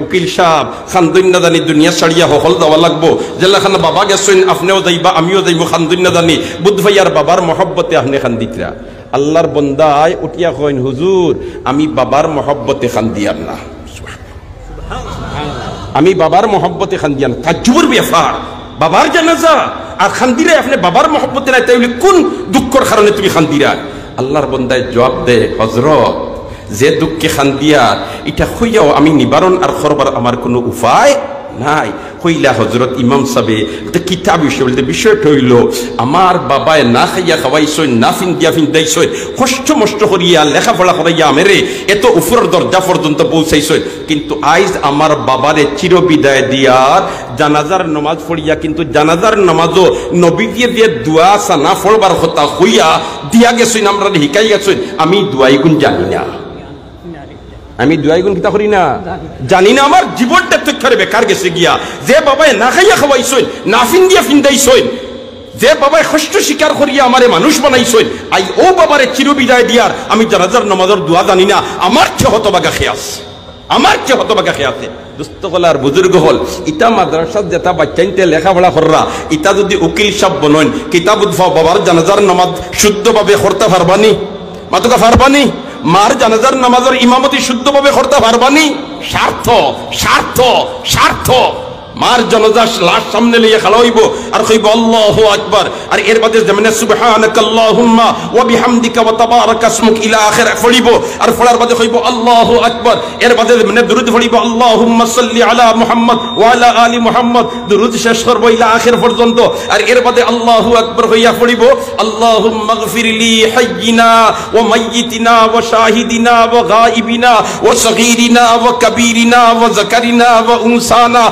উকিল সাহেব খান্দুন্না জানি দুনিয়া ছাড়িয়া হল দেওয়া লাগবো জেলাখান বাবা গেছেন আপনিও যাইবা আমিও যাইব খান্দুন্না জানি বুধ ভাইয়ার বাবার মহব্বতে আপনি খান্দিতরা আল্লাহর বন্দায় উঠিয়া কইন হুজুর আমি বাবার মহব্বতে খান্দিয়ান না আমি বাবার মহব্বতে খান্দিয়ান তাজ্জুবের ব্যাপার বাবার জানাজা আর খান্দিরে আপনি বাবার মহব্বতে নাই তাইলে কোন দুঃখের কারণে তুমি খান্দিরা আল্লাহর বন্দায় জবাব দে হযরত যে দুঃখে খান্দিয়া এটা হইয়াও আমি নিবারণ আর করবার আমার কোনো উপায় নাই হইলা হযরত ইমাম সাহেব কিতাব বিষয়টা হইল আমার বাবায় না খাইয়া খাওয়াইছই না ফিন্দিয়া ফিন্দাইছই কষ্ট মষ্ট করিয়া লেখাপড়া করাইয়া আমেরে এত উপরের দরজা পর্যন্ত পৌঁছাইছই কিন্তু আইজ আমার বাবারে চিরবিদায় দিয়ার জানাজার নামাজ পড়িয়া কিন্তু জানাজার নামাজও নবী দিয়ে দোয়া সানা পড়বার কথা হইয়া দিয়া গেছই আমরা শিকাই গেছই আমি দোয়াই গুণ জানি না আমি দুয়াই গুণ কিতা করি না জানি না আমার জীবনটা তৈরি বেকার গেছে গিয়া যে বাবায় না খাইয়া খাওয়াইছই না ফিন্দিয়া ফিন্দাইছই যে বাবায় কষ্ট স্বীকার করিয়া আমারে মানুষ বানাইছই আই ও বাবারে চিরবিদায় দিয়ার আমি জানাজার নামাজের দোয়া জানি না আমার চেয়ে হতবাগা খেয়াস আমার চেয়ে হতবাগা খেয়াছে দুস্থ হল আর বুজুর্গ হল ইটা মাদ্রাসাত যেটা বাচ্চাইতে লেখাপড়া কররা ইটা যদি উকিল সাহেব বনন কিতাব বাবার জানাজার নামাজ শুদ্ধভাবে করতে পারবানি মাতুকা পারবানি মার জানাজার নামাজের ইমামতি শুদ্ধভাবে করতে পারবানি স্বার্থ স্বার্থ স্বার্থ মার জানাজা লাশ সামনে লইয়া খালা হইব আর কইব আল্লাহু আকবার আর এর বাদে যেমনে সুবহানাকাল্লাহুম্মা ওয়া বিহামদিকা ওয়া তাবারাকা ইসমুক ইলা আখির পড়িব আর পড়ার বাদে কইব আল্লাহু আকবার এর বাদে যেমনে দরুদ পড়িব আল্লাহুম্মা সাল্লি আলা মুহাম্মদ ওয়া আলা আলি মুহাম্মদ দরুদ শেষ করব ইলা আখির পর্যন্ত আর এর বাদে আল্লাহু আকবার হইয়া পড়িব আল্লাহুম্মা গফিরলি হাইয়িনা ওয়া মাইয়িতিনা ওয়া শাহিদিনা ওয়া গায়িবিনা ওয়া সগীরিনা ওয়া কাবীরিনা ওয়া যাকারিনা ওয়া উনসানা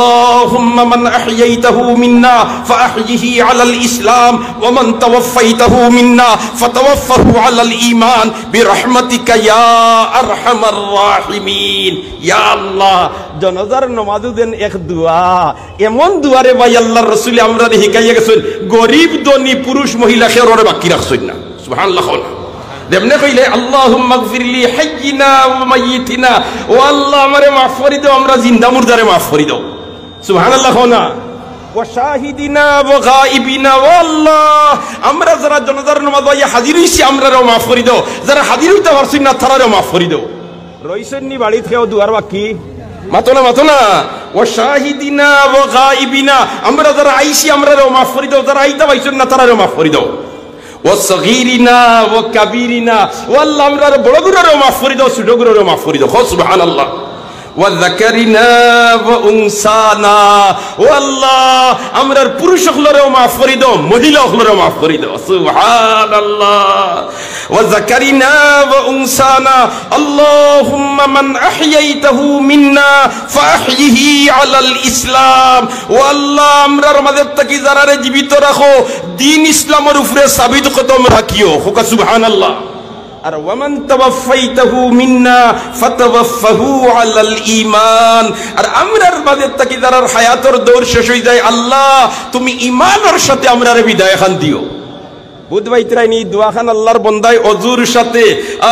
اللهم من أحييته منا فأحيه على الإسلام ومن توفيته منا فتوفه على الإيمان برحمتك يا أرحم الراحمين يا الله জানাজার নামাজে দেন এক দোয়া এমন দোয়ারে ভাই আল্লাহর রাসূল আমরা শিখাইয়া গেছেন গরীব ধনী পুরুষ মহিলা খেররে বাকি রাখছেন না সুবহানাল্লাহ দেবনে কইলে আল্লাহুম্মা গফিরলি হাইয়িনা ওয়া মাইয়িতিনা ও আল্লাহ আমারে মাফ করে দাও আমরা জিন্দা মুরদারে মাফ করে দাও সুবহানাল্লাহ না ওয়া শাহিদিনা ওয়া গায়িবিনা ও আল্লাহ আমরা যারা জানাজার নামাজ পড়িয়া হাজির হইছি আমরাও মাফ করে দাও যারা হাজির হইতে পারছেন না তারাও মাফ করে দাও রইছেন নি বাড়ি থেকেও দুয়ার বাকি মাতো না ওয়া শাহিদিনা ওয়া গায়িবিনা আমরা যারা আইছি আমরাও মাফ করে দাও যারা আইতা পাইছেন না তারাও মাফ করে দাও ওয়া সগীরিনা ওয়া কাবীরিনা ও আল্লাহ আমরা বড় গুরুরও মাফ করে দাও ছোট গুরুরও মাফ করে দাও সুবহানাল্লাহ ওয়া যাকারিনা ওয়া উনসানা ও আল্লাহ আমরার পুরুষ হলরেও মাফ করে দাও মহিলা হলরেও মাফ করে দাও সুবহানাল্লাহ ওয়া যাকারিনা ওয়া উনসানা আল্লাহুম্মা মান আহইয়াইতাহু মিন্না ফাহইহি আলাল ইসলাম ও আল্লাহ আমরার মাঝে তাকি যারারে জীবিত রাখো দ্বীন ইসলামের উপরে সাবিত কদম রাখিও হোক সুবহানাল্লাহ আর ওয়ামান তাওয়াফাইতাহু মিন্না ফাতাওয়াফাহু আলাল ঈমান আর আমরার বাদে তাকি যারার হায়াতের দৌর শেষ হই যায় আল্লাহ তুমি ঈমানের সাথে আমরারে বিদায় খান দিও বুধবাইতরাই নি দোয়া খান আল্লাহর বন্দায় অজুর সাথে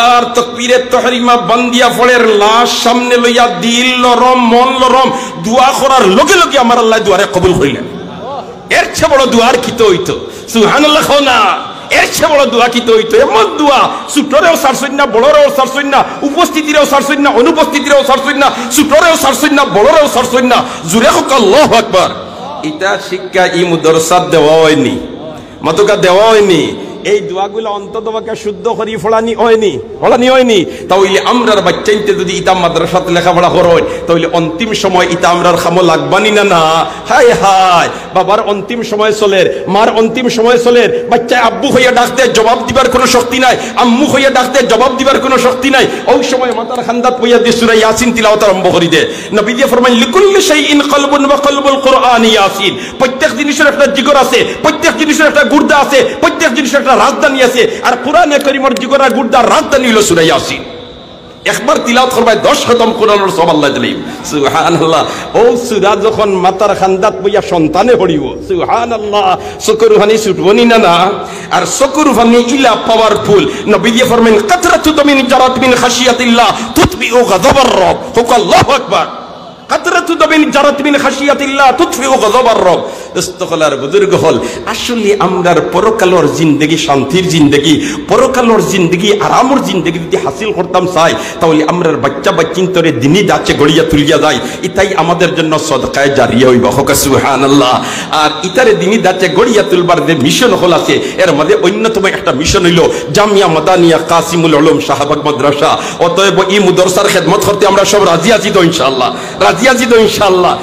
আর তাকবীরে তাহরিমা বান্দিয়া ফলের লাশ সামনে লইয়া দিল নরম মন নরম দোয়া করার লগে লগে আমার আল্লাহ দোয়ারে কবুল করিলেন এর চেয়ে বড় দোয়ার কি তো হইতো সুবহানাল্লাহ না এর চেয়ে বড় দোয়া কি তো হইতো এমন দোয়া ছোটরেও ছাড়ছেন না বড়রেও ছাড়ছেন না উপস্থিতিরেও ছাড়ছেন না অনুপস্থিতিরেও ছাড়ছেন না ছোটরেও ছাড়ছেন না বড়রেও ছাড়ছেন না জুরে হোক আল্লাহু আকবার এটা শিক্ষা ই মুদরসাত দেওয়া হয়নি মাতুকা দেওয়া হয়নি এই দোয়াগুলো অন্ততপক্ষে শুদ্ধ করি ফলানি হয়নি তাহলে আমরার বাচ্চাইতে যদি ইতা মাদ্রাসাতে লেখাপড়া করয় তাহলে অন্তিম সময় ইতা আমরার খামো লাগবানি না হায় হায় বাবার অন্তিম সময় চলের মার অন্তিম সময় চলের বাচ্চা আব্বু হইয়া ডাকতে জবাব দিবার কোনো শক্তি নাই আম্মু হইয়া ডাকতে জবাব দিবার কোনো শক্তি নাই ওই সময় মাতার খান্দাত পইয়া দিয়ে সূরা ইয়াসিন তিলাওয়াত আরম্ভ করি দে নবী দিয়ে ফরমাইলেন লিকুল্লি শাইইন কলবুন ওয়া কলবুল কুরআনি ইয়াসিন প্রত্যেক জিনিসের একটা জিগর আছে প্রত্যেক জিনিসের একটা গুর্দা আছে প্রত্যেক জিনিসের একটা রাজধানী আছে আর কোরআনে কারীমের জিগরা গুর্দার রাজধানী হলো সূরা ইয়াসিন একবার তিলাওয়াত করবাই 10 খতম কোরআনের সব আল্লাহ দিলেন সুবহানাল্লাহ। ও সূরা যখন মাতার খান্দাত বইয়া সন্তানে পড়িব সুবহানাল্লাহ, চকুরুহানি ছুটবনি না না। আর চকুরুহানি ইলা পাওয়ারফুল। নবী দিয়ে ফরমান কাতরাতু দামিন জারাত মিন খাশিয়াতিল্লাহ তুতবিউ গাযাবার রব। হুক আল্লাহু আকবার। কাতরাতু দামিন জারাত মিন খাশিয়াতিল্লাহ তুতফিউ গাযাবার রব। ইস্তিগফার বুজুর্গ হল আসলে আমরার পরকালের জিন্দেগি শান্তির জিন্দেগি, পরকালের জিন্দেগি আরামের জিন্দেগি যদি হাসিল করতাম চাই, তাহলে আমরার বাচ্চা বাচ্চিন্তরে দিনই যাচ্ছে গড়িয়া তুলিয়া যায়, এটাই আমাদের জন্য সদকায়ে জারিয়া হইব। হোক সুবহানাল্লাহ। আর ইতারে দিনই যাচ্ছে গড়িয়া তুলবার যে মিশন হল আছে, এর মধ্যে অন্যতম একটা মিশন হইল জামিয়া মাদানিয়া কাসিমুল উলুম শাহবাগ মাদ্রাসা। অতএব এই মুদরসার খেদমত করতে আমরা সব রাজি আছি তো ইনশাআল্লাহ, রাজি আছি তো ইনশাআল্লাহ।